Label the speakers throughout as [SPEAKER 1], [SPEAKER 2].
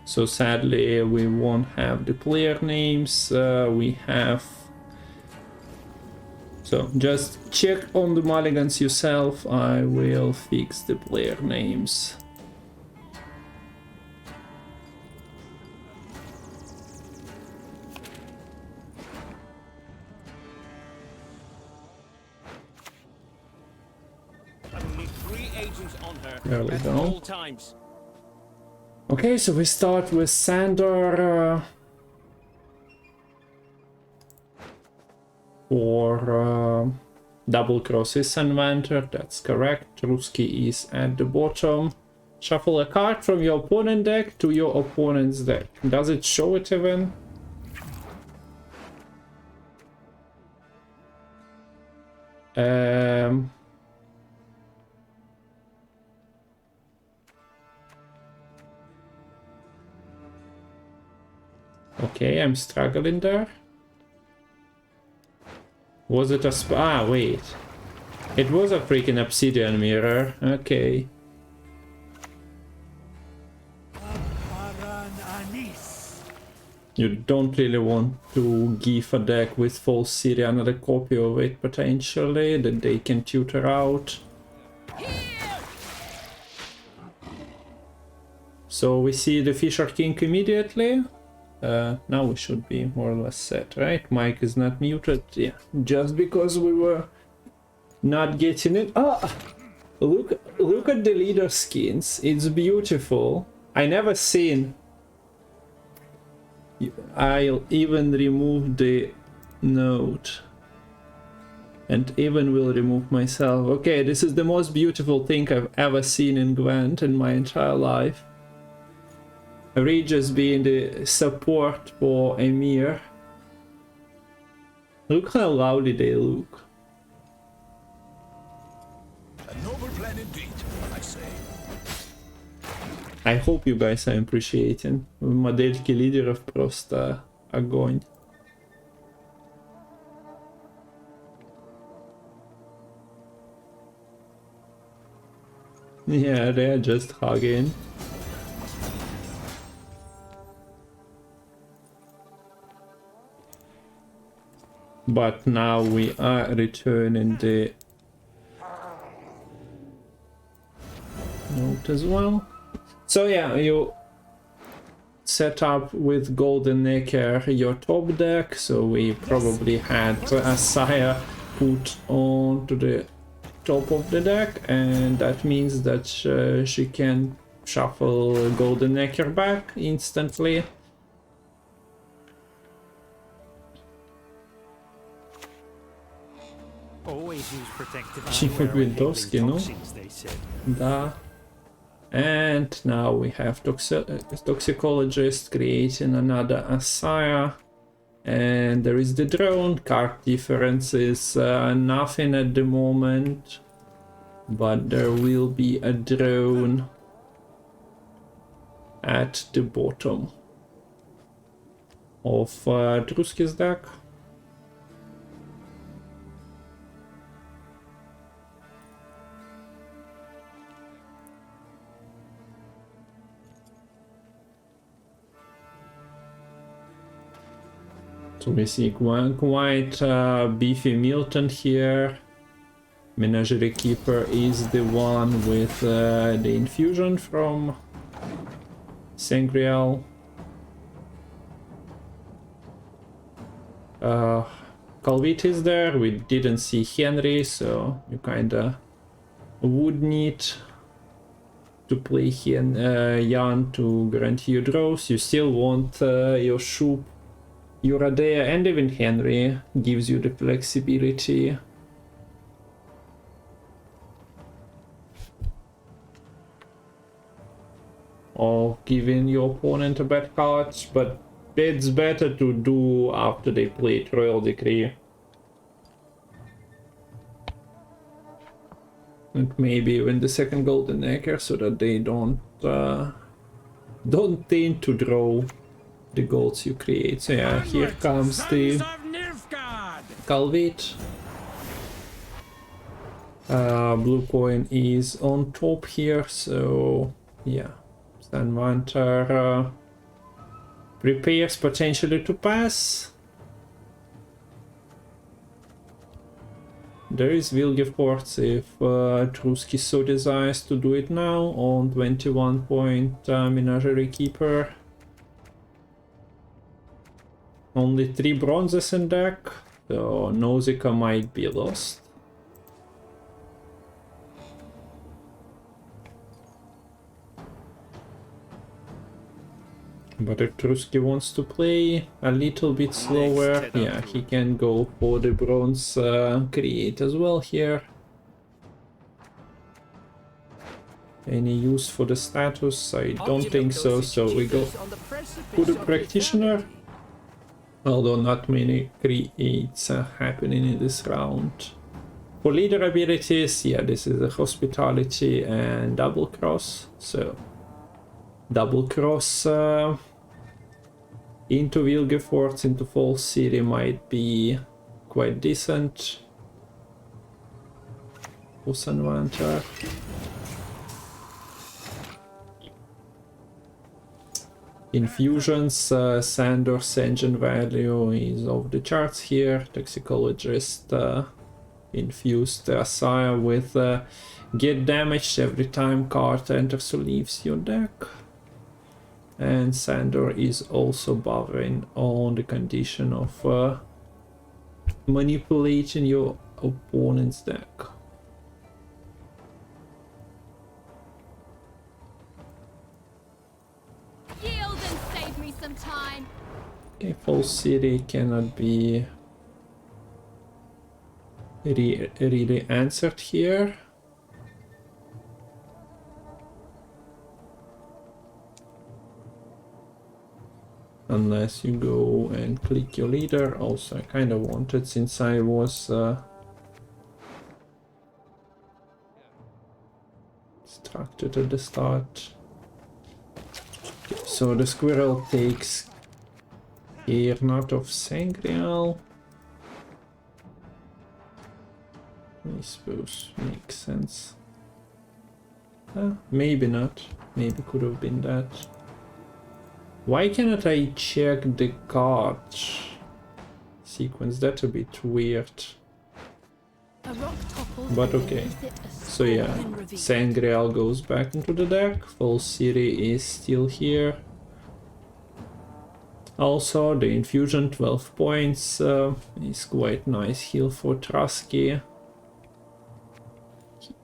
[SPEAKER 1] So sadly we won't have the player names. We have... So just check on the mulligans yourself. I will fix the player names. There we go. Okay, so we start with Sander for double crosses Sanvanter, that's correct. Truzky is at the bottom. Shuffle a card from your opponent deck to your opponent's deck. Does it show it even? Okay, I'm struggling there. Was it a ah, wait. It was a freaking obsidian mirror. Okay. You don't really want to give a deck with false city another copy of it potentially that they can tutor out. So we see the Fisher King immediately. Now we should be more or less set, right? Mike is not muted, yeah, just because we were not getting it. Ah, look at the leader skins, it's beautiful. I never seen. I'll even remove the note and even will remove myself. Okay, this is the most beautiful thing I've ever seen in Gwent in my entire life. Regis being the support for Emir. Look how lovely they look.
[SPEAKER 2] A noble plan indeed, I say.
[SPEAKER 1] I hope you guys are appreciating. Модельки лидеров просто огонь. Yeah, they're just hugging. But now we are returning the note as well. So yeah, you set up with Golden Necker your top deck, so we probably had a Sire put onto the top of the deck, and that means that she can shuffle Golden Necker back instantly. Gwentowski, no? Da. And now we have Toxicologist creating another Asaya. And there is the drone. Card difference is nothing at the moment. But there will be a drone at the bottom of Truzky's deck. So we see quite beefy Milton here. Menagerie Keeper is the one with the infusion from Sangreal. Calvit is there. We didn't see Henry, so you kinda would need to play Jan to grant you draws. You still want your Shoop, Uradea, and even Henry gives you the flexibility. Of giving your opponent a bad card, but it's better to do after they play Royal Decree. And maybe even the second Golden Necker, so that they don't tend to draw the golds you create. So yeah, here comes the Calvit. Blue coin is on top here, so yeah. Sanvanter prepares potentially to pass. There is Vilgefortz if Truzky so desires to do it now on 21 point Menagerie Keeper. Only 3 bronzes in deck, so Nausicaa might be lost. But if Truzky wants to play a little bit slower, yeah, he can go for the bronze create as well here. Any use for the status? I don't think so, so we go for the practitioner. Although not many creates happening in this round. For leader abilities, yeah, this is a hospitality and double cross, so double cross into Vilgefortz, into False City might be quite decent for Sanvanter. Infusions, Sandor's engine value is off the charts here. Toxicologist infused Asaya with get damaged every time card enters or leaves your deck. And Sandor is also bothering on the condition of manipulating your opponent's deck.
[SPEAKER 3] Yield and save me some time.
[SPEAKER 1] Okay, False City cannot be really answered here. Unless you go and click your leader. Also, I kind of wanted, since I was distracted at the start. Okay, so the squirrel takes care not of semifianl. I suppose makes sense. Maybe not. Maybe could have been that. Why cannot I check the card sequence? That's a bit weird. But okay. So yeah, Sangreal goes back into the deck. False City is still here. Also, the infusion 12 points is quite nice heal for Truzky.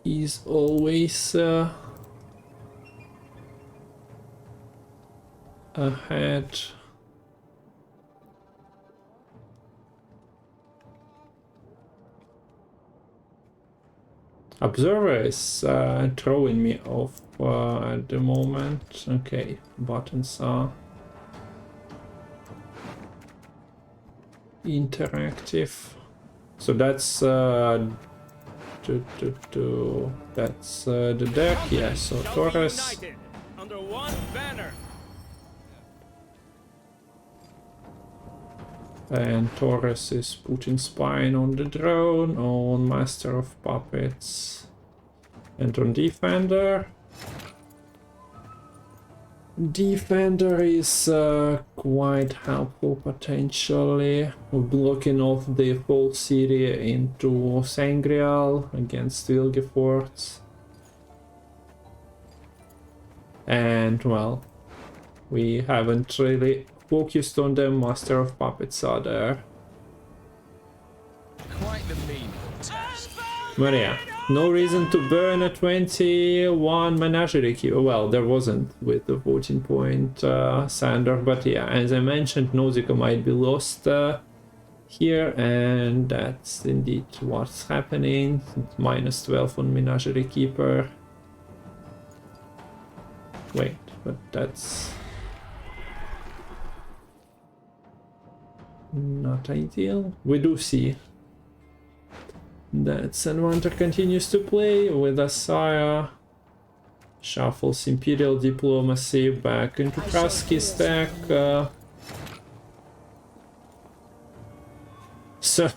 [SPEAKER 1] He is always ahead. Observer is throwing me off at the moment. Okay, buttons are interactive. So that's that's the deck. Yeah, so Taurus.
[SPEAKER 4] Under one banner.
[SPEAKER 1] And Taurus is putting Spine on the drone, on Master of Puppets, and on Defender. Defender is quite helpful potentially, blocking off the False City into Sangreal against Vilgefortz. And well, we haven't really focused on the Master of Puppets are there.
[SPEAKER 2] Quite the mean test.
[SPEAKER 1] But yeah, no reason to burn a 21 Menagerie Keeper. Well, there wasn't with the 14 point Sandor, but yeah, as I mentioned, Nausicaa might be lost here, and that's indeed what's happening. Minus 12 on Menagerie Keeper. Wait, but that's not ideal. We do see that Sanvanter continues to play with Asaya. Shuffles Imperial Diplomacy back into Truzky's deck. So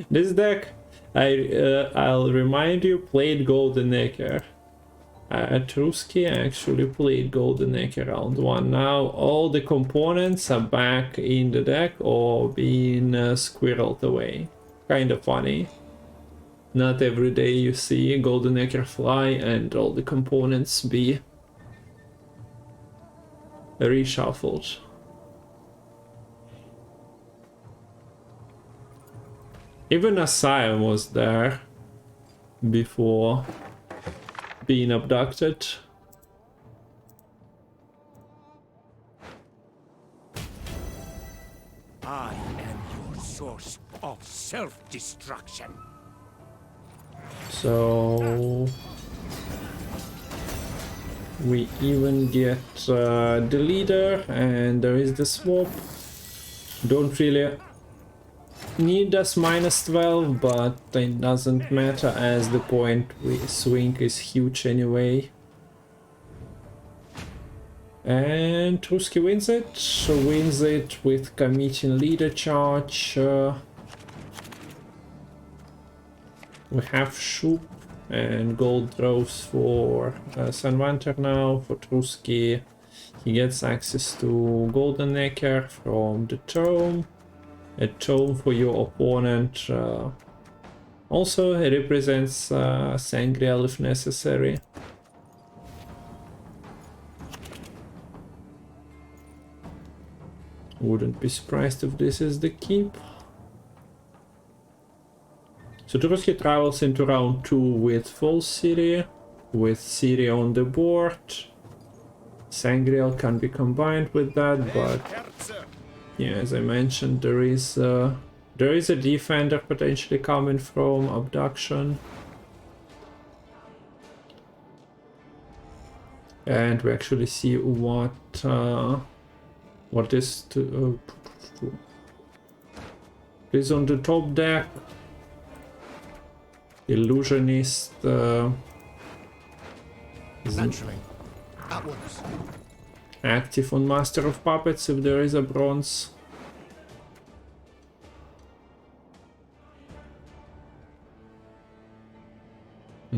[SPEAKER 1] this deck, I'll remind you, played Golden Acre. Truzky actually played Golden Neck round 1. Now all the components are back in the deck or being squirreled away. Kind of funny. Not every day you see a Golden Necker fly and all the components be reshuffled. Even Asaya was there before being abducted.
[SPEAKER 2] I am your source of self-destruction.
[SPEAKER 1] So we even get the leader, and there is the swap. Don't really need us -12, but it doesn't matter as the point swing is huge anyway. And Truzky wins it with committing leader charge. We have Shoop and gold draws for Sanvanter now. For Truzky, he gets access to Golden Necker from the tome. A tome for your opponent. Also, it represents Sangreal if necessary. Wouldn't be surprised if this is the keep. So Truzky travels into round 2 with full city, with city on the board. Sangreal can be combined with that, but yeah, as I mentioned, there is a defender potentially coming from abduction. And we actually see what is on the top deck. Illusionist is active on Master of Puppets if there is a bronze.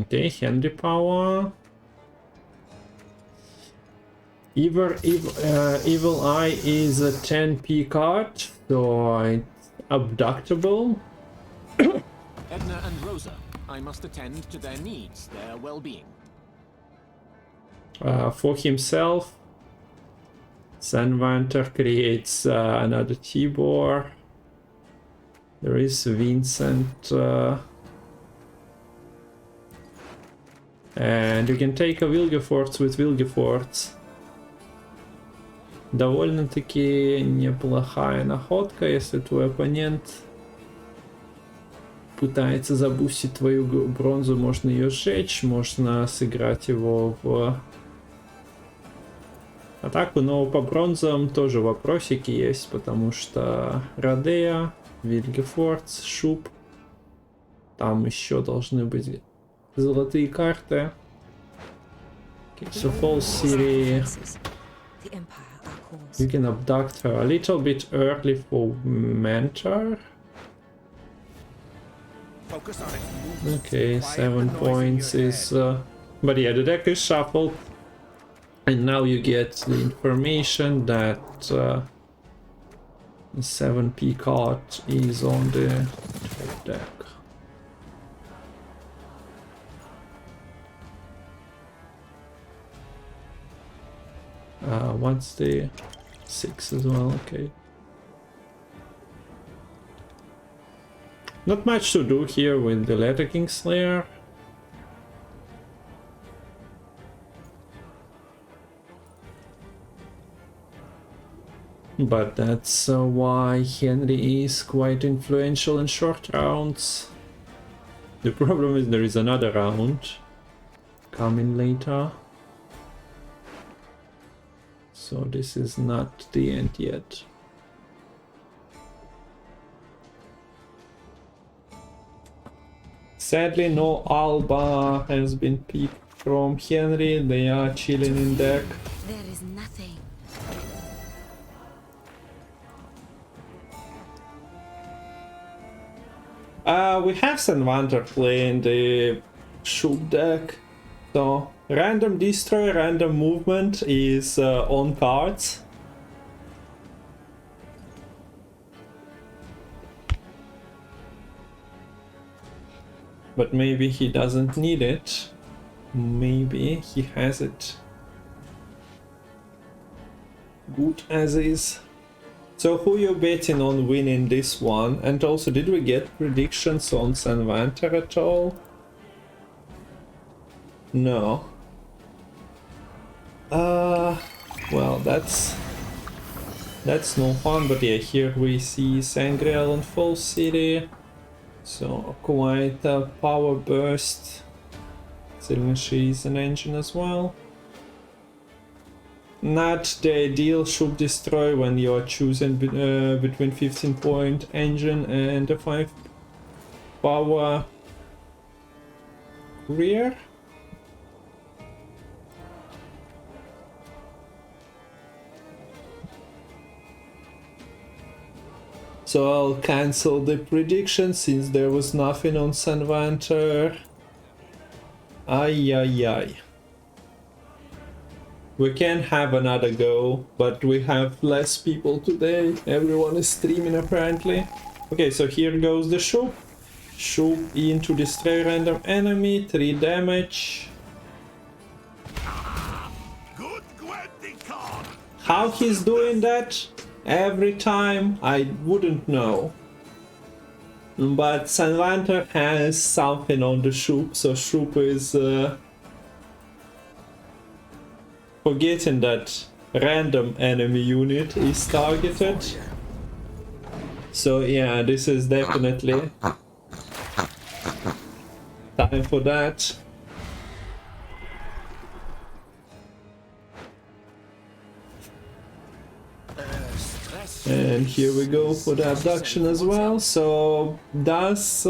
[SPEAKER 1] Okay, Henry Power. Evil Eye is a 10p card, so it's abductable.
[SPEAKER 5] Edna and Rosa, I must attend to their needs, their well-being.
[SPEAKER 1] For himself, Sanvanter creates another Tibor. There is Vincent. And you can take a Vilgefortz with Vilgefortz. Довольно-таки неплохая находка, если твой оппонент пытается забустить твою бронзу, можно ее сжечь, можно сыграть его в атаку, но по бронзам тоже вопросики есть, потому что Радея, Вильгефордс, Шуб, там еще должны быть золотые карты. Okay, so full city. You can abduct her a little bit early for Mentor. Okay, 7 points is... but yeah, the deck is shuffled. And now you get the information that the 7p card is on the top deck. What's the 6 as well? Okay. Not much to do here with the Letter King Slayer. But that's why Henry is quite influential in short rounds. The problem is there is another round coming later. So this is not the end yet. Sadly, no Alba has been picked from Henry. They are chilling in deck.
[SPEAKER 3] There is nothing.
[SPEAKER 1] We have Sanvanter playing the Shoop deck, so Random destroy, random movement is on cards. But maybe he doesn't need it. Maybe he has it good as is. So who you betting on winning this one? And also, did we get predictions on Sanvanter at all? No. Well, that's no fun, but yeah, here we see Sangreal and Fall City. So quite a power burst. Skellige is an engine as well. Not the ideal ship destroy when you're choosing between 15-point engine and a 5 power courier. So I'll cancel the prediction since there was nothing on Sanvanter. Ay. We can have another go, but we have less people today. Everyone is streaming apparently. Okay, so here goes the ship. Ship into destroy random enemy, 3 damage.
[SPEAKER 2] Good Gwent.
[SPEAKER 1] How he's doing that? Every time, I wouldn't know. But Sanvanter has something on the ship, so ship is forgetting that random enemy unit is targeted. So yeah, this is definitely time for that. And here we go for the abduction as well. So does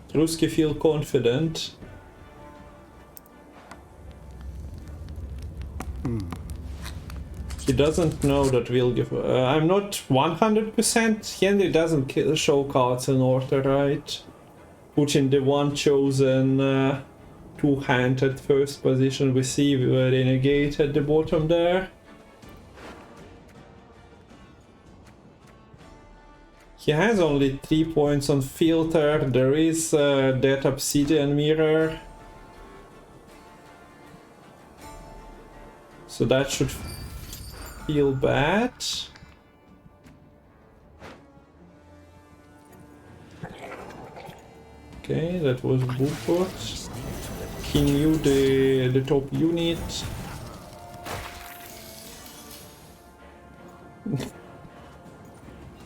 [SPEAKER 1] Truzky feel confident? He doesn't know that we'll give. I'm not 100%. Henry doesn't show cards in order, right? Putting the one chosen. Two-hand at first position, we see Renegade at the bottom there. He has only 3 points on filter. There is that Obsidian Mirror. So that should feel bad. Okay, that was Buford. He knew the top unit.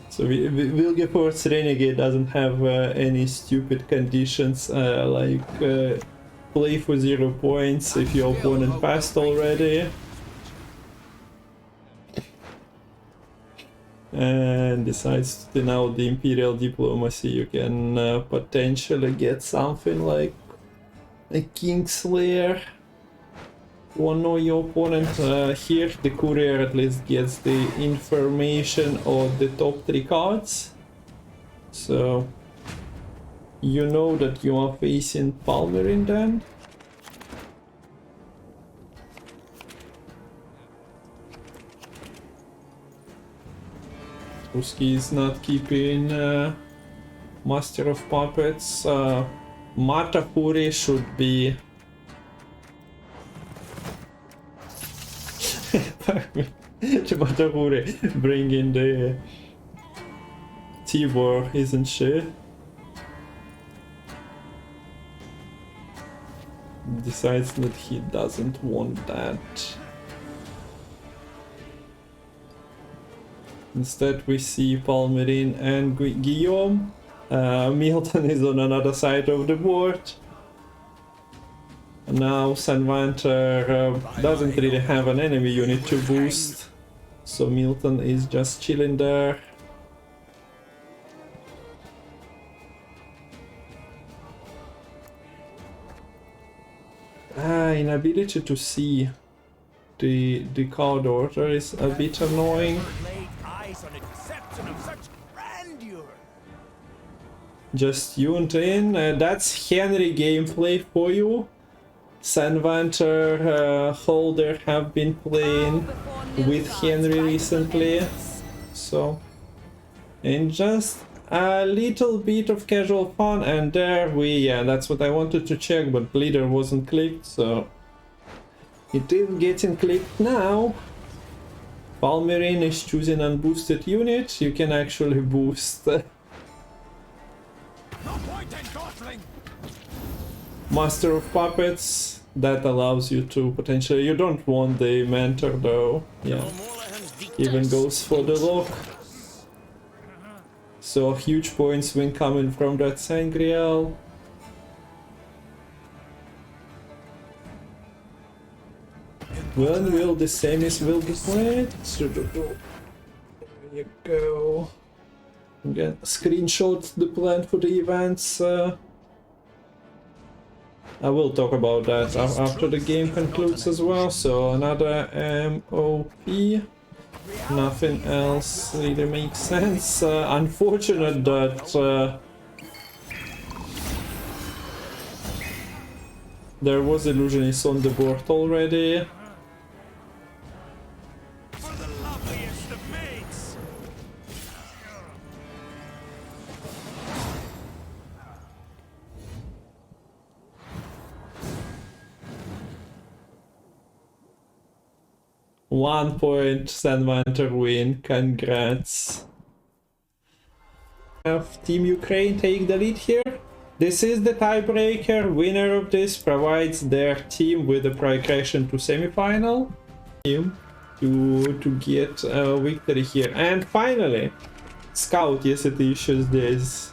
[SPEAKER 1] So Vilgefort's Renegade doesn't have any stupid conditions like play for 0 points if your opponent passed already. And decides to now the Imperial Diplomacy, you can potentially get something like a Kingslayer. You won't know your opponent. Here the courier at least gets the information of the top 3 cards. So you know that you are facing Palmerin then. Truzky is not keeping Master of Puppets. Matahuri should be Matahuri bringing the Tibor, isn't she? Decides that he doesn't want that. Instead we see Palmerin and Guillaume. Milton is on another side of the board. Now Sanvanter doesn't really have an enemy unit to boost, so Milton is just chilling there. Inability to see the card order is a bit annoying.
[SPEAKER 2] Laid eyes on a deception of such grandeur.
[SPEAKER 1] just tuned in, that's Henry gameplay for you. Sanvanter holder have been playing with Henry recently, so and just a little bit of casual fun, and there we, yeah, that's what I wanted to check, but leader wasn't clicked, so it is getting clicked now. Palmerin is choosing unboosted unit. You can actually boost Master of Puppets. That allows you to potentially, you don't want the mentor though, yeah, even goes for the lock. So huge point swing coming from that Sangreal. When will the semis will be played? There you go. Again, screenshot the plan for the events. I will talk about that after the game concludes as well. So another MOP. Nothing else really makes sense. Unfortunate that there was illusionist on the board already.
[SPEAKER 2] For the loveliest of mates.
[SPEAKER 1] One point, Sanvanter win, congrats. Have Team Ukraine take the lead here. This is the tiebreaker. Winner of this provides their team with a progression to semifinal. Team to get a victory here. And finally, Scout, yes, it issues this.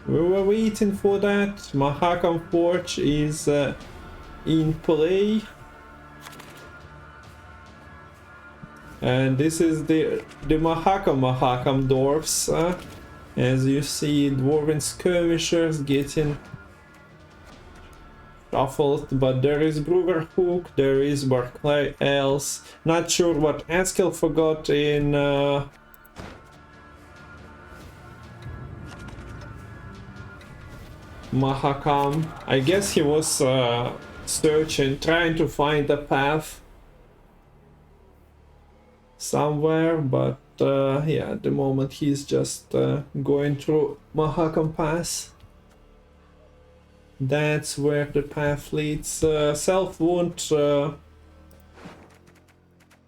[SPEAKER 1] We were waiting for that. Mahakam Forge is in play. And this is the Mahakam Dwarves. As you see, Dwarven skirmishers getting shuffled, but there is Bruggerhook, there is Barclay Els. Not sure what Askel forgot in Mahakam. I guess he was searching, trying to find a path somewhere, but yeah, at the moment he's just going through Mahakam Pass. That's where the path leads. Self-wound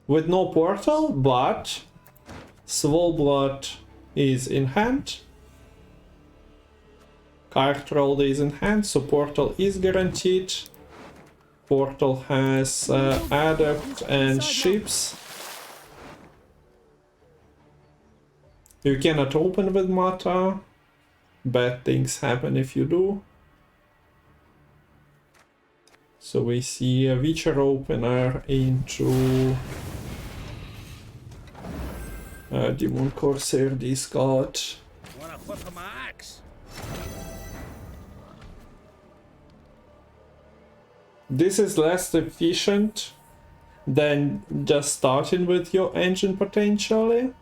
[SPEAKER 1] with no portal, but Swole Blood is in hand. Card roll is in hand, so portal is guaranteed. Portal has Adept and Ships. You cannot open with Mata. Bad things happen if you do. So we see a Witcher opener into Demon Corsair discard.
[SPEAKER 4] Wanna whip my axe?
[SPEAKER 1] This is less efficient than just starting with your engine potentially.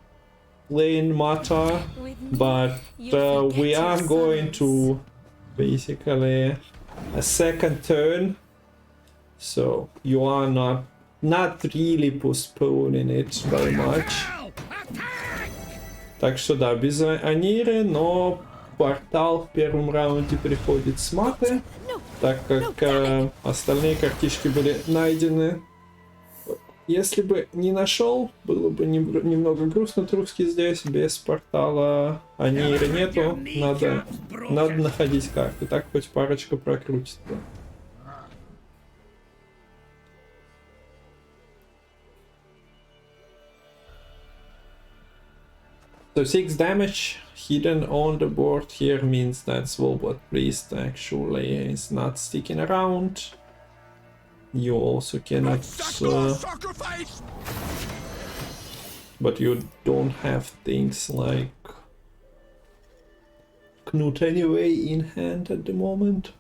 [SPEAKER 1] Playing Mata, but we are going to basically a second turn, so you are not really postponing it very much. Так что да, без Аниры, но портал в первом раунде приходит с Маты, так как остальные картишки были найдены. Если бы не нашел, было бы немного грустно. Трузки здесь, без портала Аниры нету, надо находить карты, так хоть парочка прокрутится. So 6 damage hidden on the board here means that Swolbot Priest actually is not sticking around. You also cannot, but you don't have things like Knut anyway in hand at the moment.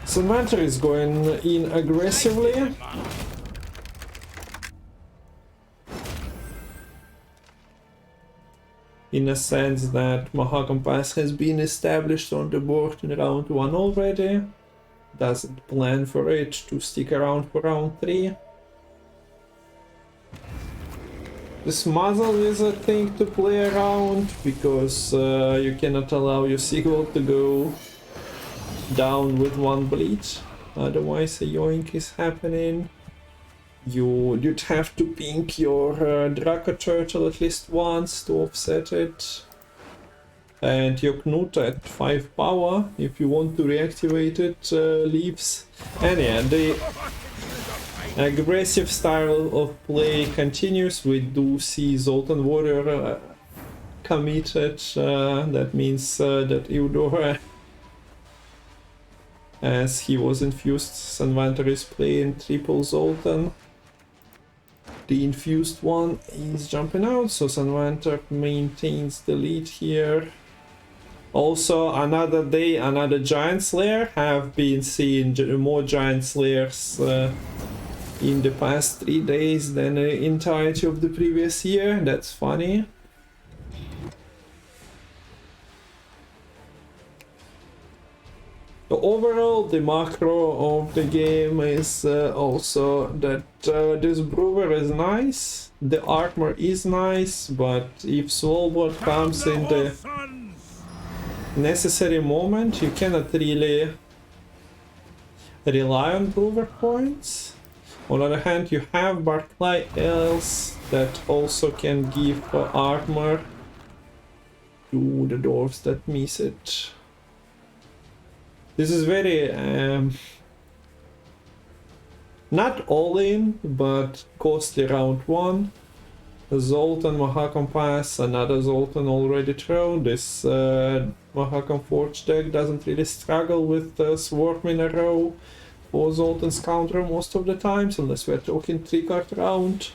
[SPEAKER 1] Sanvanter is going in aggressively. in a sense that Mahakam Pass has been established on the board in round 1 already. Doesn't plan for it to stick around for round 3. This muzzle is a thing to play around, because you cannot allow your sequel to go down with 1 bleed, otherwise a yoink is happening. You'd have to pink your Draco Turtle at least once to offset it. And your Knut at 5 power, if you want to reactivate it, leaves. And yeah, the aggressive style of play continues. We do see Zoltan Warrior committed. That means that Eudora, as he was infused, Sanvanter is playing triple Zoltan. The infused one is jumping out, so Sanvanter maintains the lead here. Also, another day, another Giant Slayer. Have been seeing more Giant Slayers in the past 3 days than the entirety of the previous year. That's funny. So overall, the macro of the game is also that this brewer is nice, the armor is nice, but if Swolbot comes in the necessary moment, you cannot really rely on brewer points. On the other hand, you have Barclay Elves that also can give armor to the dwarves that miss it. This is very not all in, but costly round 1. Zoltan, Mahakam Pass, another Zoltan already thrown. This Mahakam Forge deck doesn't really struggle with Swarm in a row for Zoltan's counter most of the times, unless we're talking 3-card round.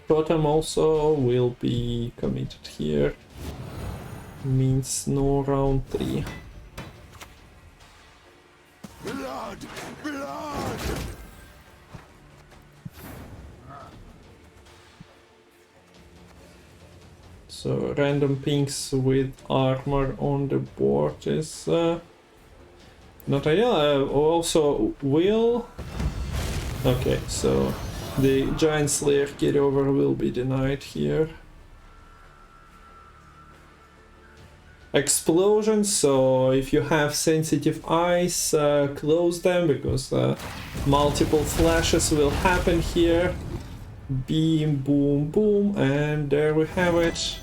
[SPEAKER 1] Totem also will be committed here. Means no round 3.
[SPEAKER 2] Blood! Blood!
[SPEAKER 1] So random pinks with armor on the board is not ideal. Also will. Okay, so the Giant Slayer carryover will be denied here. Explosions, so if you have sensitive eyes, close them, because multiple flashes will happen here. Beam, boom, boom, and there we have it.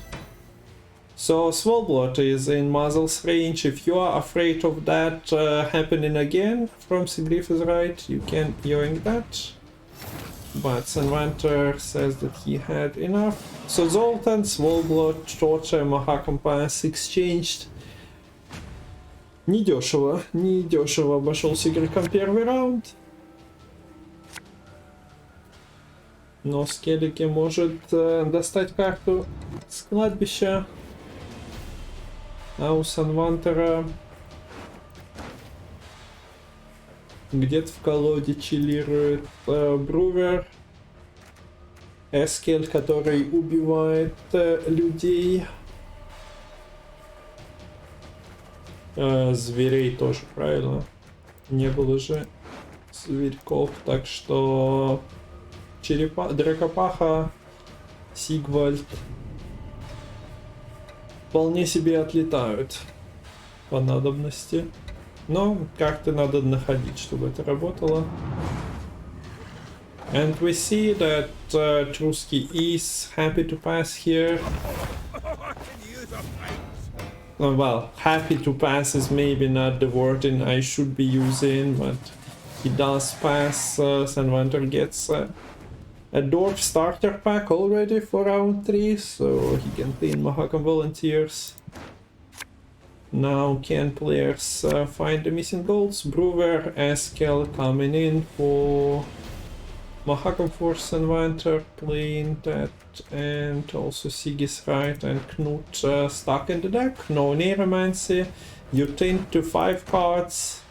[SPEAKER 1] So Swolblot is in Muzzle's range. If you are afraid of that happening again from Sigriff's right, you can yoink that. But Sanvanter says that he had enough. So Zoltan, Swolblot, Torture, Mahakam Pass exchanged. Недешево обошелся игрокам первый раунд. Но Skellige может достать карту с кладбища. А у Санвантера где-то в колоде чилирует Брувер. Эскель, который убивает людей. Зверей тоже, правильно? Не было же зверьков, так что Дракопаха, Сигвальд вполне себе отлетают по надобности. Но карты надо находить, чтобы это работало. And we see that Truzky is happy to pass here. Well, happy to pass is maybe not the wording I should be using, but he does pass. Sanvanter gets a Dwarf starter pack already for round 3, so he can play in Mahakam Volunteers. Now can players find the missing golds? Brewer, Eskel coming in for Mahakam for Sanvanter, playing that, and also Siggy's right and Knut stuck in the deck. No Necromancy, you tint to 5 cards.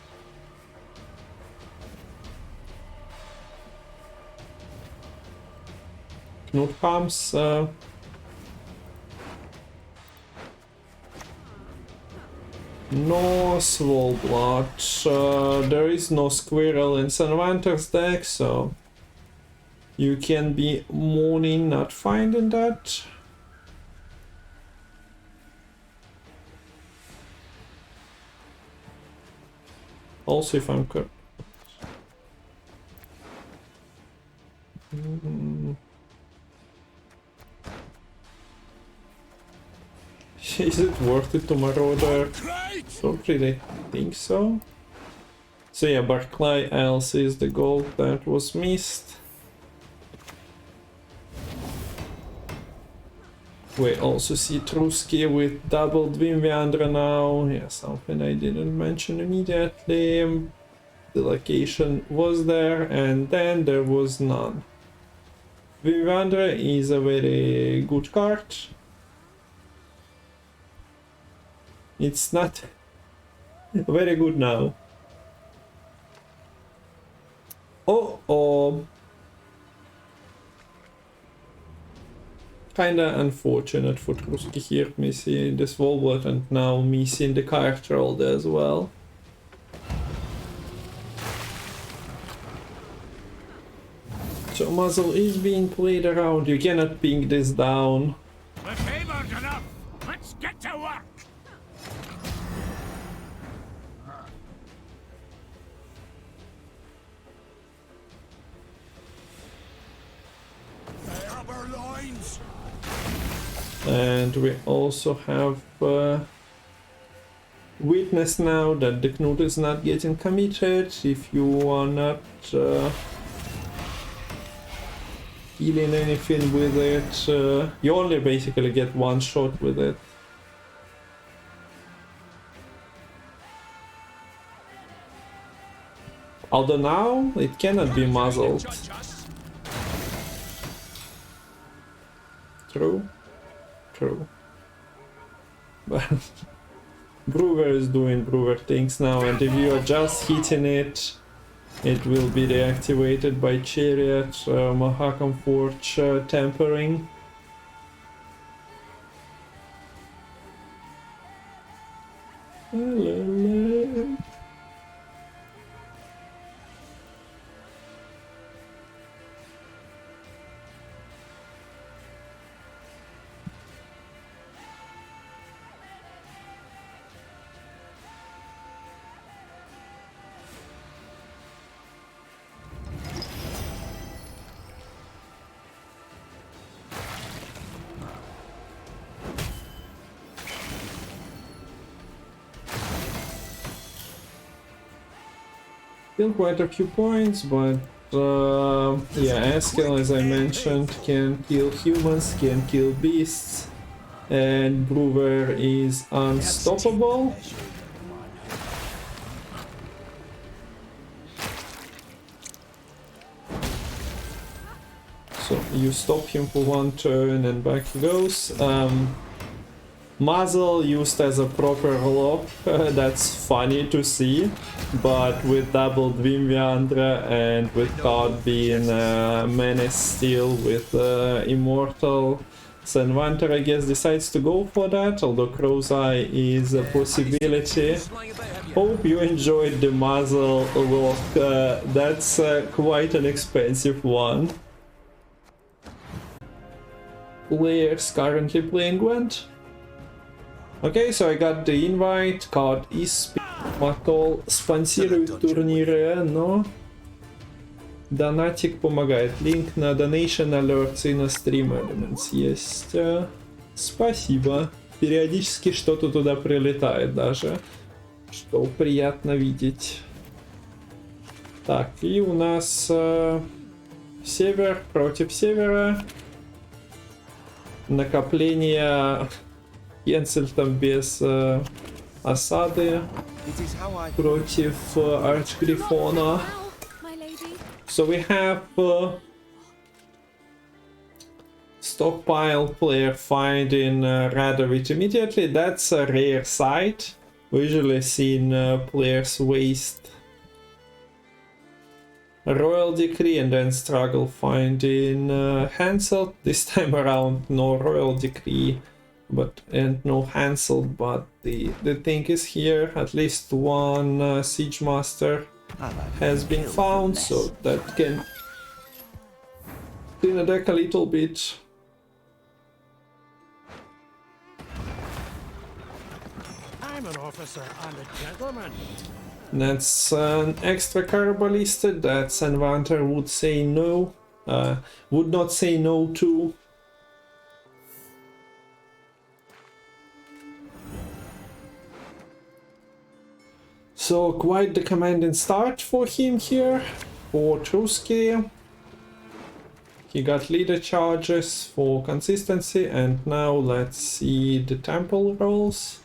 [SPEAKER 1] Knut comes. No Swole Blood. There is no Squirrel in Sanvanter's deck, so you can be mourning not finding that. Also, if I'm correct. Is it worth it to Marauder? Don't really think so. So yeah, Barclay else is the goal that was missed. We also see Truzky with double Gwentfinity now. Yeah, something I didn't mention immediately. The location was there and then there was none. Gwentfinity is a very good card. It's not very good now. Oh. Kinda unfortunate for Truzky here, missing the Swolbot and now missing the card rolled as well. So Muzzle is being played around, you cannot ping this down.
[SPEAKER 2] The favor's enough. Let's get to work.
[SPEAKER 1] And we also have witness now that the Knut is not getting committed. If you are not healing anything with it, you only basically get one shot with it. Although now it cannot be muzzled. True. But Brewer is doing Brewer things now, and if you are just hitting it, it will be deactivated by Chariot, Mahakam Forge Tampering. Still quite a few points, but yeah, Askel, as I mentioned, can kill humans, can kill beasts, and Brewer is unstoppable. So you stop him for one turn and back he goes. Muzzle used as a proper lock, that's funny to see, but with double Gwentfinity and with card being menace still with Immortal, Sanvanter I guess decides to go for that, although Crow's Eye is a possibility. Hope you enjoyed the muzzle lock, that's quite an expensive one. Players currently playing Gwent. Okay, so I got the invite, card is Matol спонсирует турниры, но донатик помогает. Линк на Donation Alerts и на Stream Elements есть. Спасибо. Периодически что-то туда прилетает даже, что приятно видеть. Так, и у нас север против севера. Накопление Кенцель там без осады против Арчгриффона. So we have Stockpile player finding Radovich immediately. That's a rare sight. We usually seen players waste Royal Decree and then struggle finding Hansel. This time around no Royal Decree and no Hansel, but the thing is here at least one Siege Master has been found, so that can clean the deck a little bit.
[SPEAKER 4] I'm an officer and a gentleman.
[SPEAKER 1] That's an extra card listed that Sanvanter would say no, would not say no to. So quite the commanding start for him here, for Truzky. He got leader charges for consistency, and now let's see the temple rolls.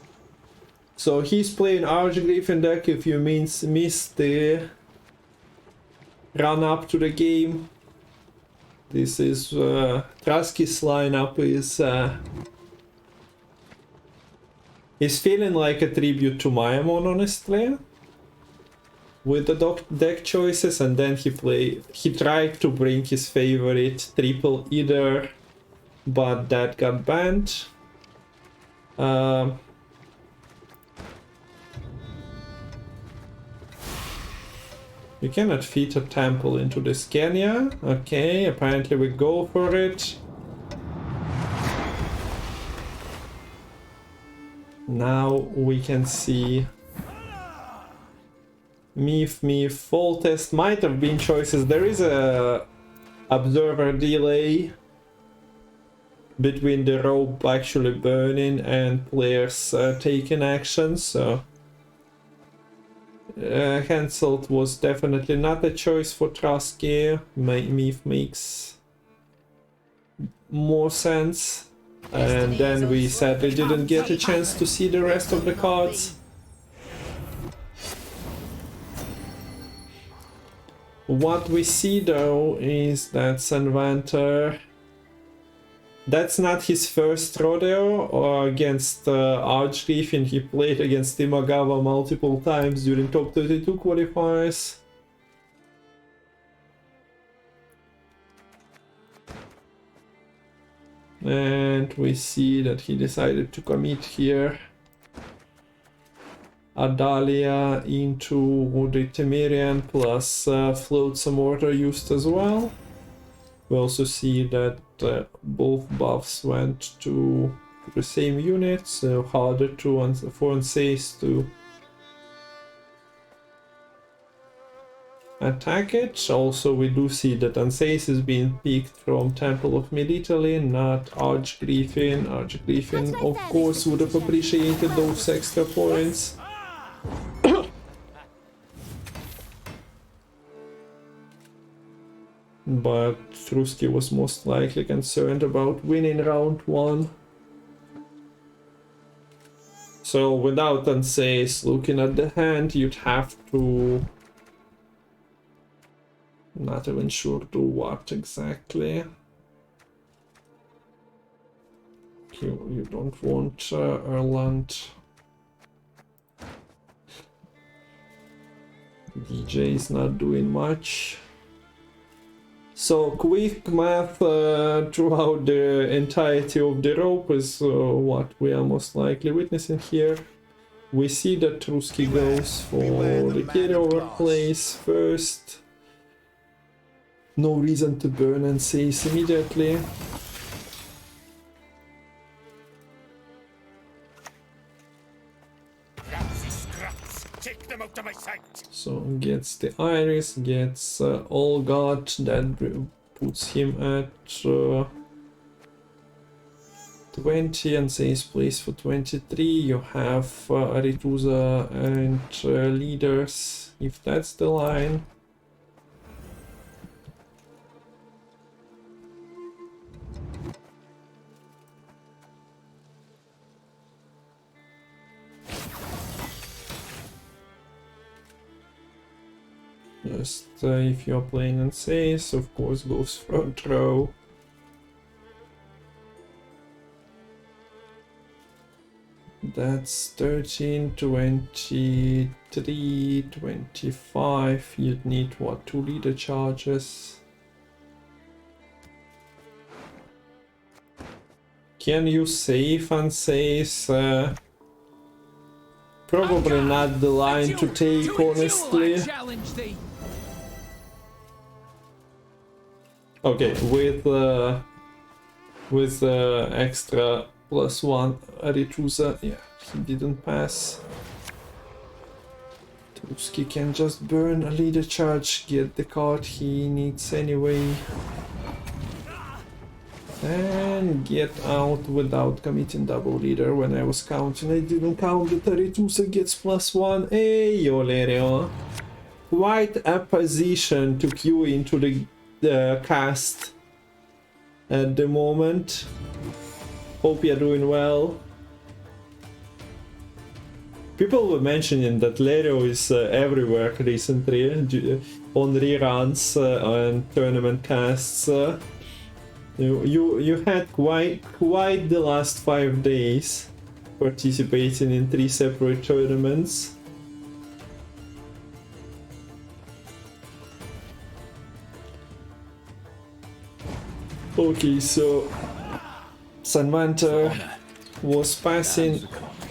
[SPEAKER 1] So he's playing Archgriffin deck if you missed the run up to the game. This is Truzky's lineup is feeling like a tribute to Mayamon, honestly, with the deck choices, and then he tried to bring his favorite triple either, but that got banned. You cannot fit a temple into the Skellige. Okay, apparently we go for it. Now we can see Meef, Fall Test might have been choices. There is a observer delay between the rope actually burning and players taking action, so Hansel was definitely not a choice for Truzky. Meef makes more sense. And then we sadly didn't get a chance to see the rest of the cards. What we see though is that Sanvanter, that's not his first rodeo or against Archgriffin. He played against Imagawa multiple times during top 32 qualifiers. And we see that he decided to commit here Adalia into the Temerian plus Flotsam Order used as well. We also see that both buffs went to the same unit, so harder for Unsays to attack it. Also, we do see that Unsays is being picked from Temple of Mid-Italy, not Archgriffin. Archgriffin, of course, would have appreciated those extra points. But Truzky was most likely concerned about winning round 1. So without Unsays, looking at the hand, you'd have to... Not even sure do what exactly. You don't want Erland. DJ is not doing much. So quick math throughout the entirety of the rope is what we are most likely witnessing here. We see that Truzky goes for the carryover place first. No reason to burn Unsays immediately.
[SPEAKER 2] Take them out of my sight.
[SPEAKER 1] So gets the Iris, gets All God, that puts him at 20, and says place for 23. You have Arituza and leaders, if that's the line. Just if you're playing Unsays, of course goes front row. That's 13, 23, 25. You'd need what? 2 leader charges. Can you save and save? Probably not the line to take, honestly. Okay, with extra +1 Aretusa, yeah, he didn't pass. Truzky can just burn a leader charge, get the card he needs anyway. And get out without committing double leader. When I was counting, I didn't count the 32, so gets +1. Hey, Olerio. Quite a position to queue into the cast at the moment. Hope you're doing well. People were mentioning that Lerio is everywhere recently on reruns and tournament casts. You had quite the last 5 days participating in 3 separate tournaments. Okay, so Sanvanter was passing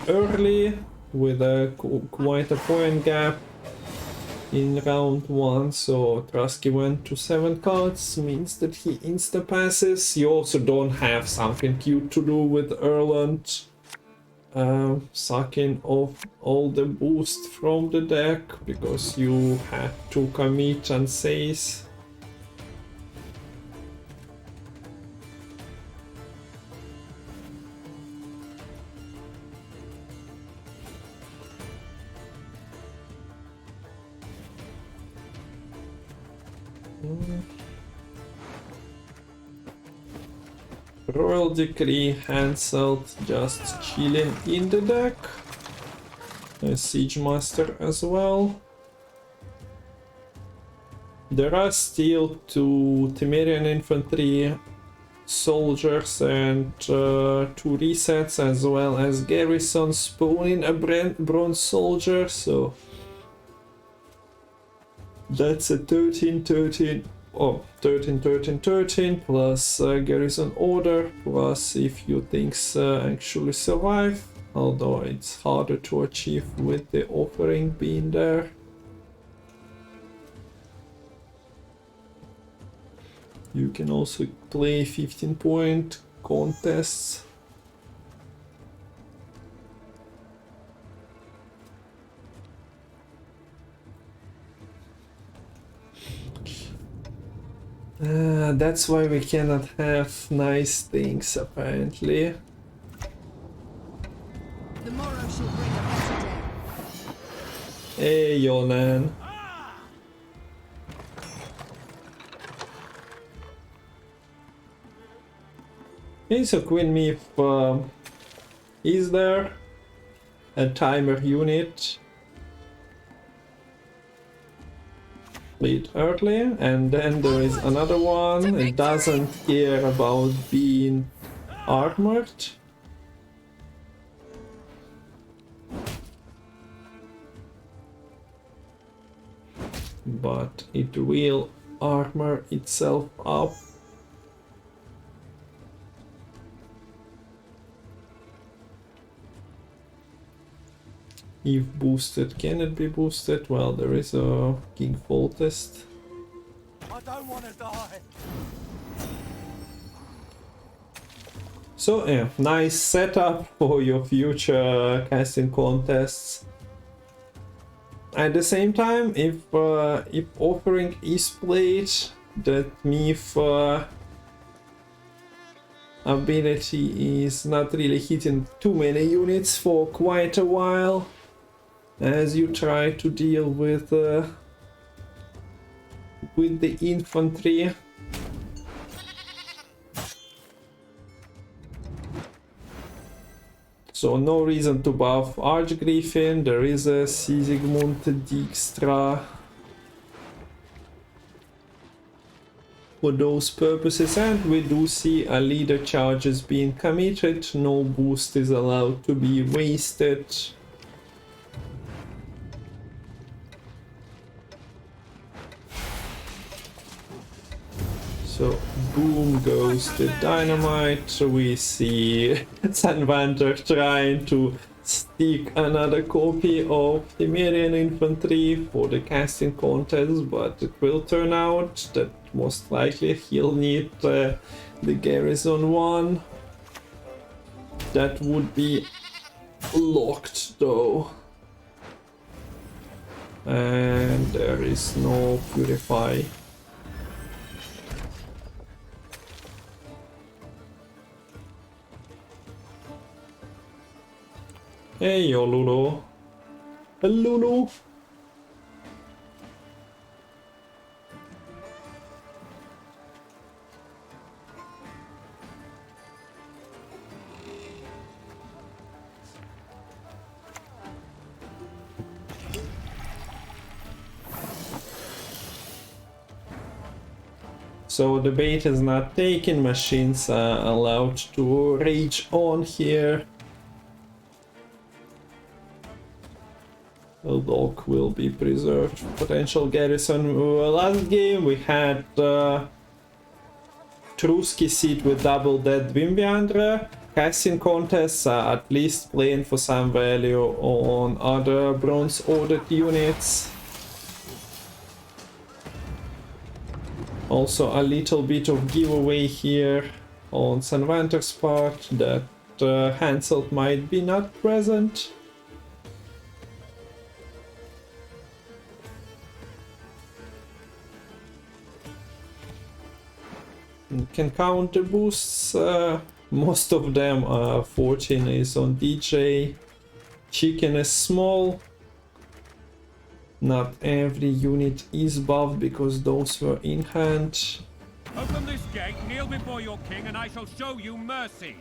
[SPEAKER 1] early with quite a point gap in round 1, so Truzky went to 7 cards, means that he insta passes. You also don't have something cute to do with Erland sucking off all the boost from the deck, because you had to commit and seize. Royal Decree, Hanseld just chilling in the deck. A Siege Master as well. There are still 2 Temerian Infantry soldiers and 2 resets, as well as Garrison spawning a Bronze Soldier, so that's a 13-13. Oh, 13 plus Garrison Order, plus if you things actually survive, although it's harder to achieve with the offering being there. You can also play 15-point contests. That's why we cannot have nice things, apparently.
[SPEAKER 3] The morrow shall bring a better day.
[SPEAKER 1] Hey, Yonan. Okay, so Queen Meep is there. A timer unit. Played early, and then there is another one. It doesn't care about being armored. But it will armor itself up. If boosted, can it be boosted? Well, there is a King Fall test.
[SPEAKER 4] I don't want to die.
[SPEAKER 1] So yeah, nice setup for your future casting contests. At the same time, if offering is played, that Meep ability is not really hitting too many units for quite a while, as you try to deal with the infantry. So no reason to buff Archgriffin. There is a Sigismund Dijkstra. for those purposes, and we do see a leader charges being committed. No boost is allowed to be wasted. So boom goes the dynamite. We see Sanvanter trying to stick another copy of Cimmerian infantry for the casting contest, but it will turn out that most likely he'll need the garrison one. That would be locked though. And there is no purify. Hey, yo, Lulu. Lulu. So the bait is not taken, machines are allowed to rage on here. The lock will be preserved. Potential garrison. Last game we had Truzky seat with double dead Gwentfinity. Casting contests are at least playing for some value on other bronze ordered units. Also a little bit of giveaway here on Sanvanter's part that Hansel might be not present. You can count the boosts, most of them are 14 is on DJ, chicken is small, not every unit is buffed because those were in hand.
[SPEAKER 2] Open this gate, kneel before your king, and I shall show you mercy.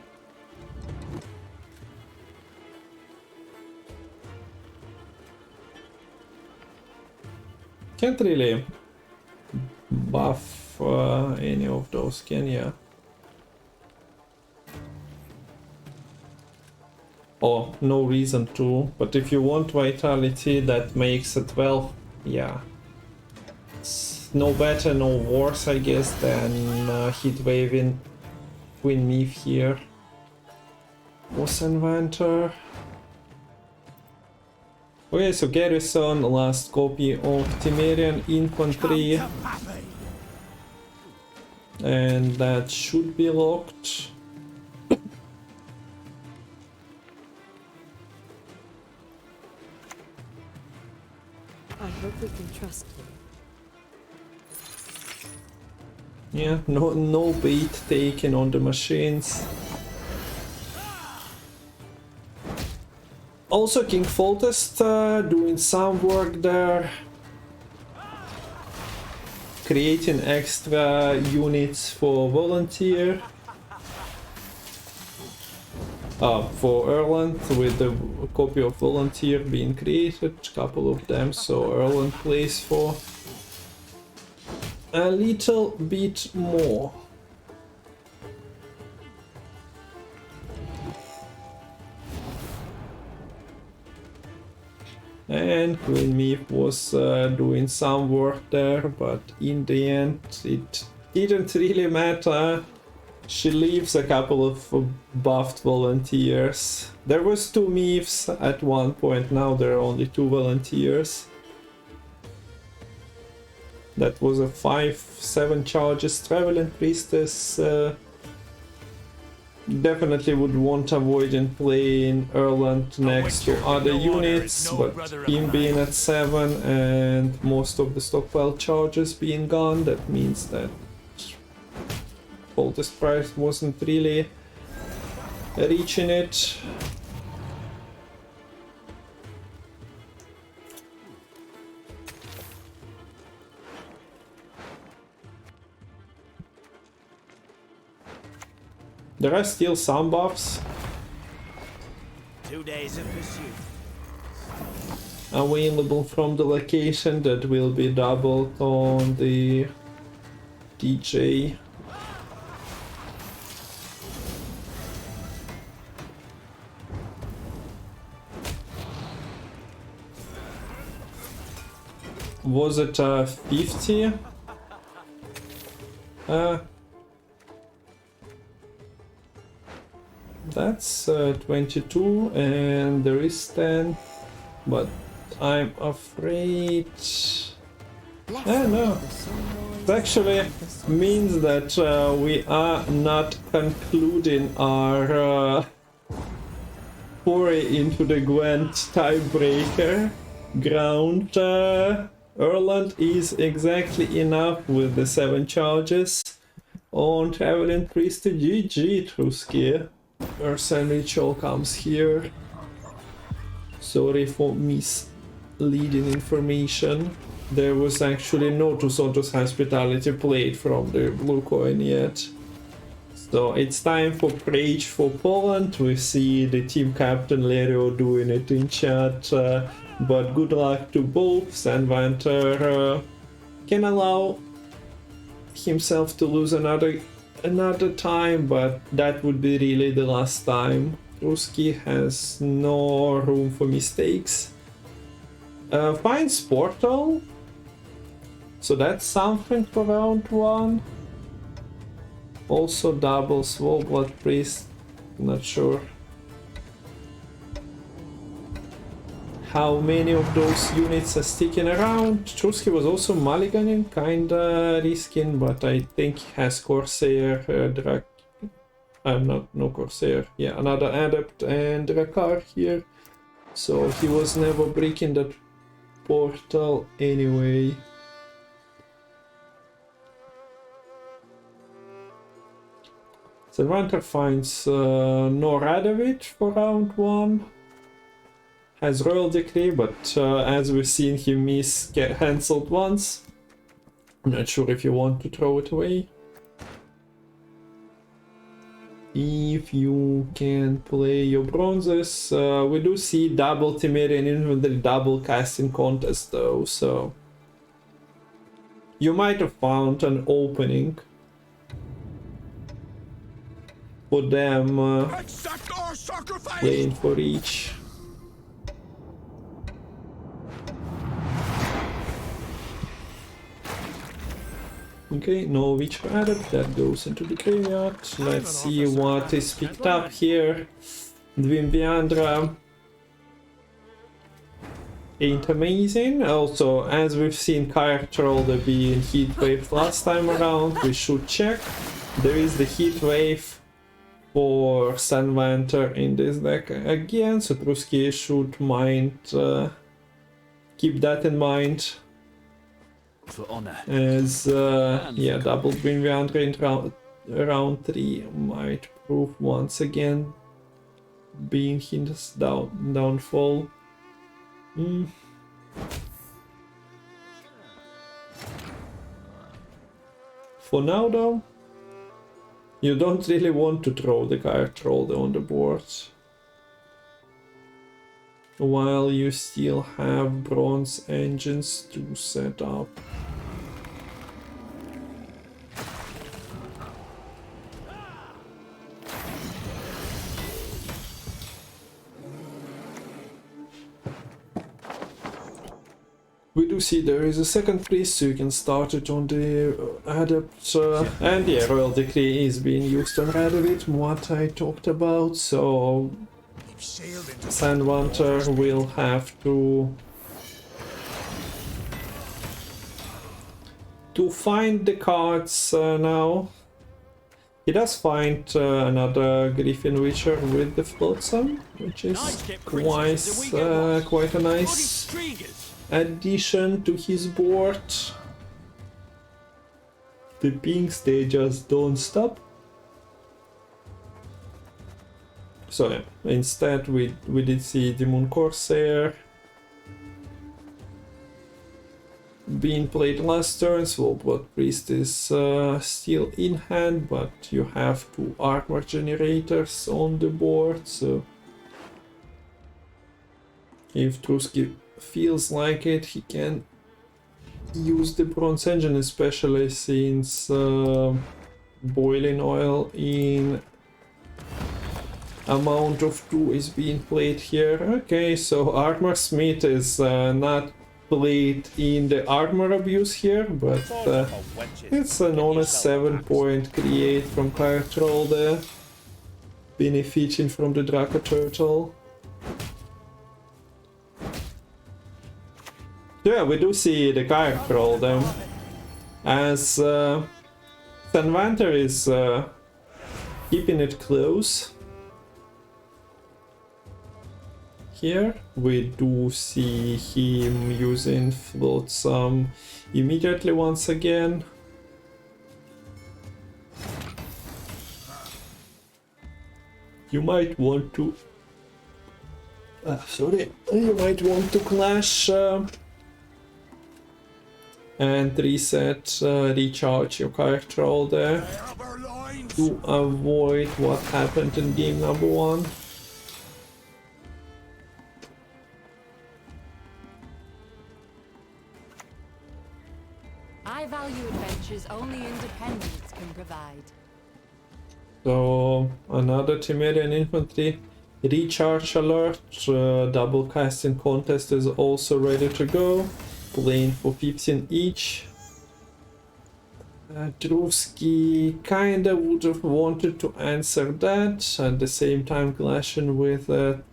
[SPEAKER 1] Can't really buff any of those, can ya? Oh, no reason to, but if you want vitality that makes a 12, yeah. It's no better, no worse I guess than Heatwave in Queen Meave here. Or Sanvanter. Okay, so garrison, last copy of Cimmerian infantry. And that should be locked.
[SPEAKER 3] I hope we can trust you.
[SPEAKER 1] Yeah, no bait taken on the machines. Also King Foltest doing some work there. Creating extra units for volunteer. For Erland, with the copy of volunteer being created, couple of them, so Erland plays for a little bit more. And Queen Meave was doing some work there, but in the end it didn't really matter. She leaves a couple of buffed volunteers. There was 2 Meaves at one point, now there are only 2 volunteers. That was a 5-7 charges Traveling Priestess. Definitely would want avoiding playing Erland next to other units, but him being at 7 and most of the stockpile charges being gone, that means that Foltest price wasn't really reaching it. There are still some buffs
[SPEAKER 4] 2 days of pursuit.
[SPEAKER 1] available from the location that will be doubled on the DJ. Was it 50? That's 22 and there is 10, but I'm afraid... no. It actually means that we are not concluding our foray into the Gwent tiebreaker ground. Erland is exactly enough with the 7 charges on Traveling Priest to GG, Truzky. Ursine Ritual comes here. Sorry for misleading information. There was actually no Two Soldiers Hospitality played from the blue coin yet. So it's time for Rage for Poland. We see the team captain Lerio doing it in chat. But good luck to both. Sanvanter can allow himself to lose another time, but that would be really the last time. Truzky has no room for mistakes. Finds Portal. So that's something for round 1. Also double Swole Blood Priest. Not sure how many of those units are sticking around. Truzky was also mulliganing, kinda risking, but I think he has Corsair, no Corsair, yeah, another Adept and Rakar here. So he was never breaking that portal anyway. Sanvanter finds no Radovich for round 1. Has Royal Decree, but as we've seen him miss, get cancelled once. I'm not sure if you want to throw it away. If you can play your bronzes, we do see double Temerian Inventory, double casting contest though, so you might have found an opening for them playing for each. Okay, no Witch Adept, that goes into the graveyard. Let's see what is picked up here. Dwimbiandra ain't amazing. Also, as we've seen Kyrtroll being Heatwave last time around, we should check. There is the Heatwave for Sanvanter in this deck again, so Truzky should keep that in mind.
[SPEAKER 6] For honor.
[SPEAKER 1] As yeah, double Gwynviandre in round 3 might prove once again being his downfall. For now though, you don't really want to throw the Kyrtroll on the board while you still have bronze engines to set up. We do see there is a second priest, so you can start it on the Adept, and yeah, Royal Decree is being used on Radovich, what I talked about, so Sanvanter will have to find the cards now. He does find another Griffin Witcher with the Flotsam, which is quite a nice addition to his board. The pings, they just don't stop. So yeah, instead we did see Demon Corsair being played last turn, so Blood Priest is still in hand, but you have 2 armor generators on the board, so if Truzky feels like it, he can use the bronze engine, especially since boiling oil in amount of 2 is being played here. Okay, so Armor Smith is not played in the armor abuse here, but it's an honest 7-point create from card roll there, benefiting from the Draco Turtle. Yeah, we do see the card roll them, as Sanvanter is keeping it close. Here we do see him using Flotsam immediately once again. You might want to you might want to clash and reset, recharge your card roll there to avoid what happened in game number 1.
[SPEAKER 3] I value adventures only independence can provide.
[SPEAKER 1] So another Temerian infantry recharge alert, double casting contest is also ready to go, playing for 15 each. Truzky kinda would have wanted to answer that, at the same time clashing with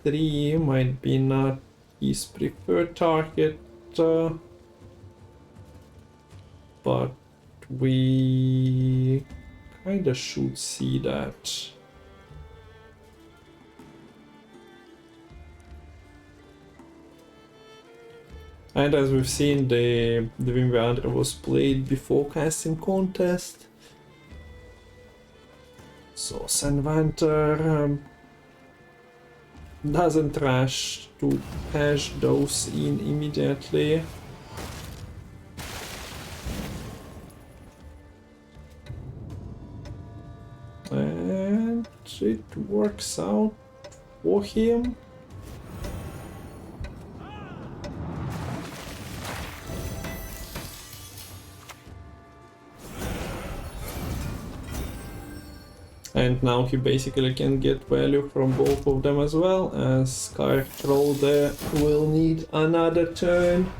[SPEAKER 1] 3 might be not his preferred target, but we kinda should see that. And as we've seen, the Gwent was played before casting contest. So Sanvanter doesn't rush to cash those in immediately. And it works out for him. And now he basically can get value from both of them as well, as card roll there will need another turn.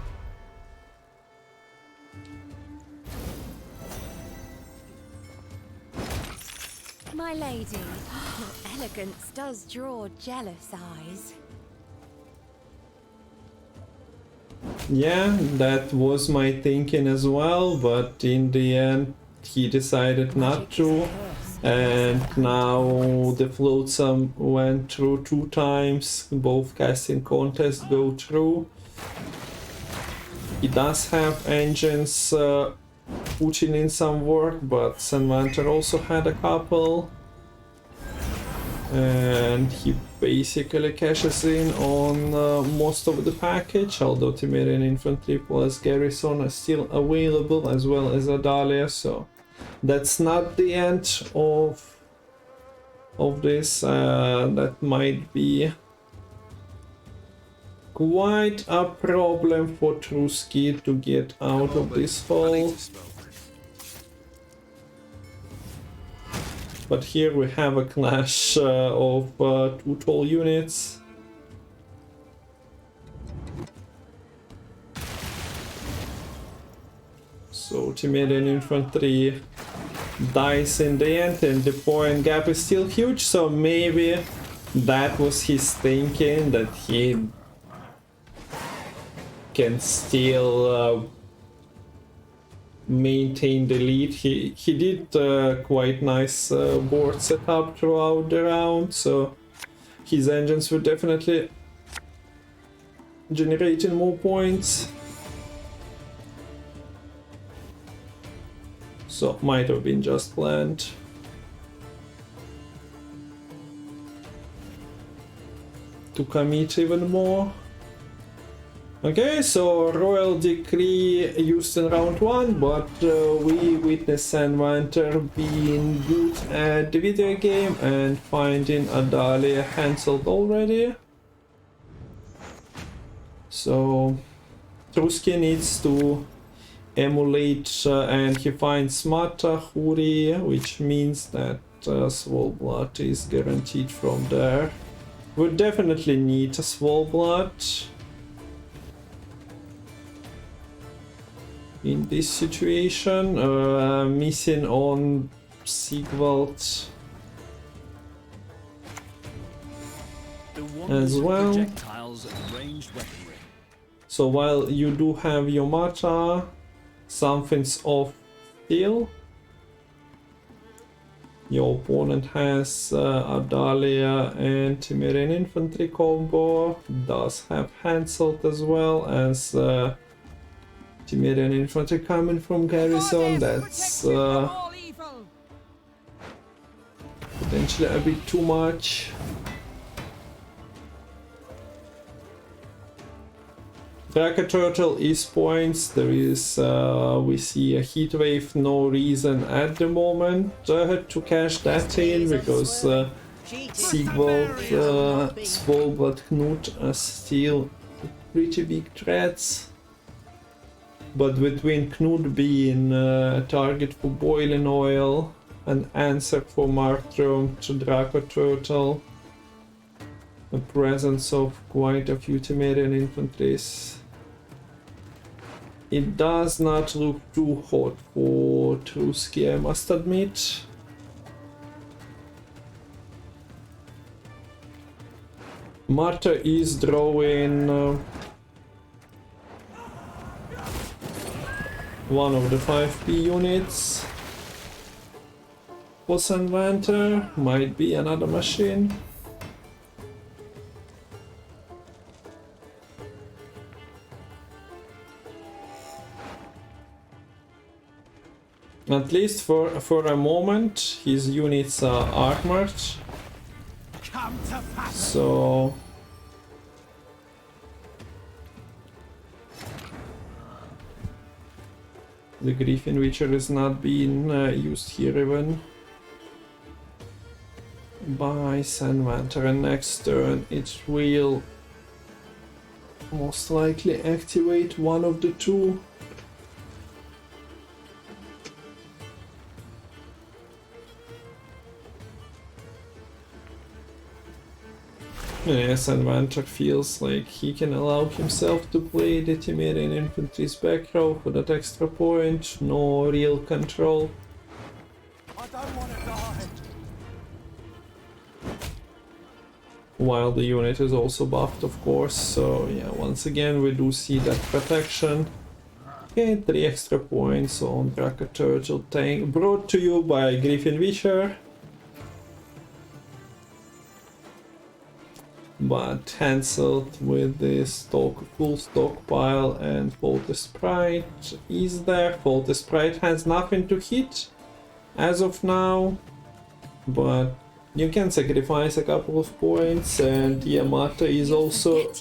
[SPEAKER 3] My lady, your elegance does draw jealous eyes.
[SPEAKER 1] Yeah, that was my thinking as well, but in the end he decided not to. And now the flotsam went through 2 times, both casting contests go through. He does have engines putting in some work, but Sanvanter also had a couple. And he basically cashes in on most of the package, although Temerian Infantry plus Garrison are still available, as well as Adalia, so that's not the end of this. That might be quite a problem for Truzky to get out of this hole. But here we have a clash of 2 tall units. So Temerian Infantry dies in the end, and the point gap is still huge, so maybe that was his thinking, that he can still maintain the lead. He did quite nice board setup throughout the round, so his engines were definitely generating more points. So might have been just planned. To commit even more. Okay, so Royal Decree used in round 1, but we witnessed Sanvanter being good at the video game and finding Adalia cancelled already. So Truzky needs to emulate, and he finds Matahuri, which means that Swole Blood is guaranteed from there. We definitely need a Swole Blood in this situation. Missing on Sigvald as well.
[SPEAKER 6] Projectiles and ranged weaponry.
[SPEAKER 1] So while you do have Yomata, something's off still. Your opponent has Adalia and Timerian infantry combo, does have Hansel as well as Timerian infantry coming from garrison. That's potentially a bit too much. Draka Turtle is points. There is, we see a heat wave, no reason at the moment to cash that in, because Sigvald, Svolbard, Knut are still pretty big threats. But between Knut being a target for boiling oil, an answer for Martrum to Draka Turtle, the presence of quite a few Temerian infantries, it does not look too hot for Truzky, I must admit. Marta is drawing one of the 5P units. For Sanvanter, might be another machine. At least for a moment, his units are armored. So the Griffin Witcher is not being used here even by Sanvanter, and next turn it will most likely activate one of the two. Yes, Sanvanter feels like he can allow himself to play the Temerian infantry's back row for that extra point, no real control.
[SPEAKER 4] I don't want to die.
[SPEAKER 1] While the unit is also buffed, of course, so yeah, once again we do see that protection. Okay, 3 extra points on Draka Turtle tank, brought to you by Griffin Witcher. But cancelled with this full stockpile, and Faulty Sprite is there. Faulty Sprite has nothing to hit as of now, but you can sacrifice a couple of points, and Yamata is also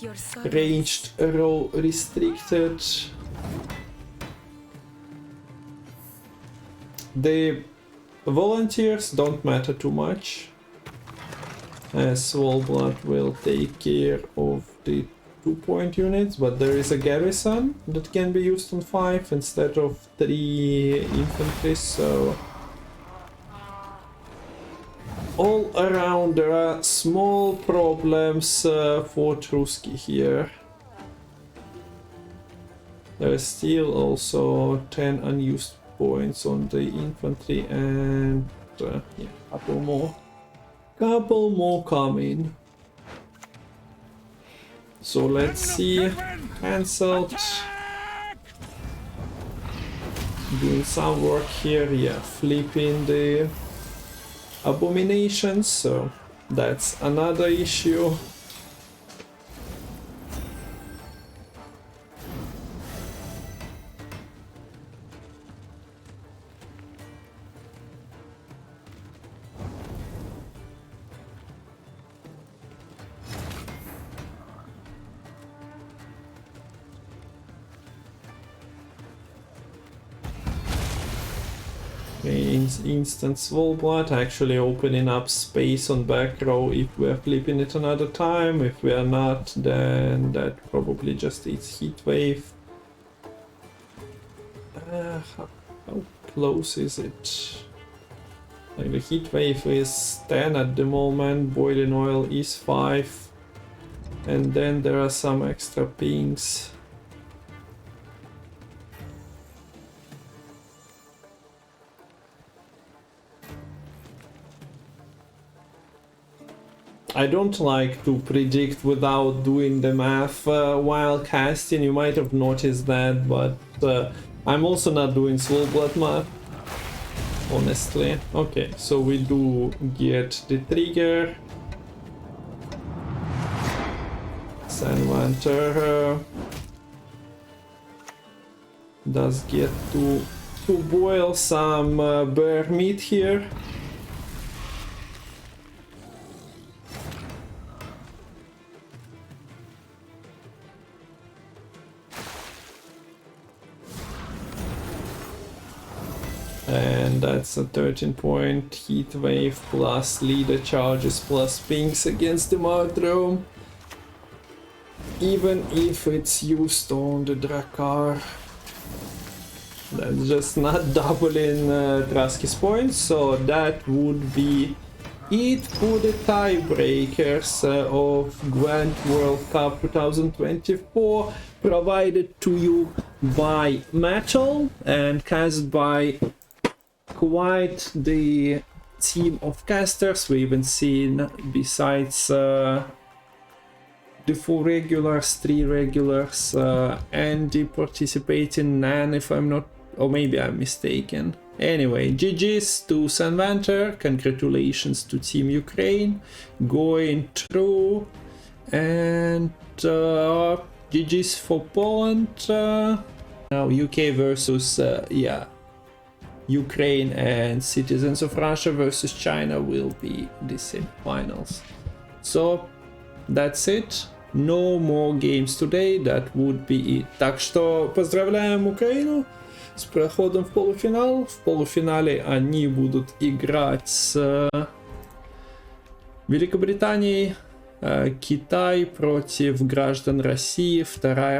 [SPEAKER 1] ranged row restricted. The volunteers don't matter too much, as Swolblood will take care of the 2-point units, but there is a garrison that can be used on 5 instead of 3 infantry, so all around there are small problems for Truzky here. There is still also 10 unused points on the infantry, and yeah, couple more coming. So let's see. Cancelled. Doing some work here, yeah, flipping the abominations, so that's another issue. Instant Swolblood, actually opening up space on back row if we're flipping it another time. If we are not, then that probably just eats heat wave. How close is it? Like the heat wave is 10 at the moment, boiling oil is 5, and then there are some extra pings. I don't like to predict without doing the math while casting. You might have noticed that, but I'm also not doing slow blood math, honestly. Okay, so we do get the trigger. Sanvanter does get to boil some bear meat here. And that's a 13-point heat wave plus leader charges plus pings against the Mardrome. Even if it's used on the Drakkar. That's just not doubling Truzky's points, so that would be it for the tiebreakers of Gwent World Cup 2024, provided to you by Matol and cast by quite the team of casters. We even seen, besides the 4 regulars, 3 regulars, Andy participating, Nan if I'm not, or maybe I'm mistaken. Anyway, GG's to Sanvanter, congratulations to Team Ukraine, going through, and GG's for Poland. Now UK versus, Ukraine and Citizens of Russia versus China will be the semifinals. So that's it. No more games today, that would be it. Так что поздравляем Украину с проходом в полуфинал. В полуфинале они будут играть с Великобританией, Китай против граждан России, вторая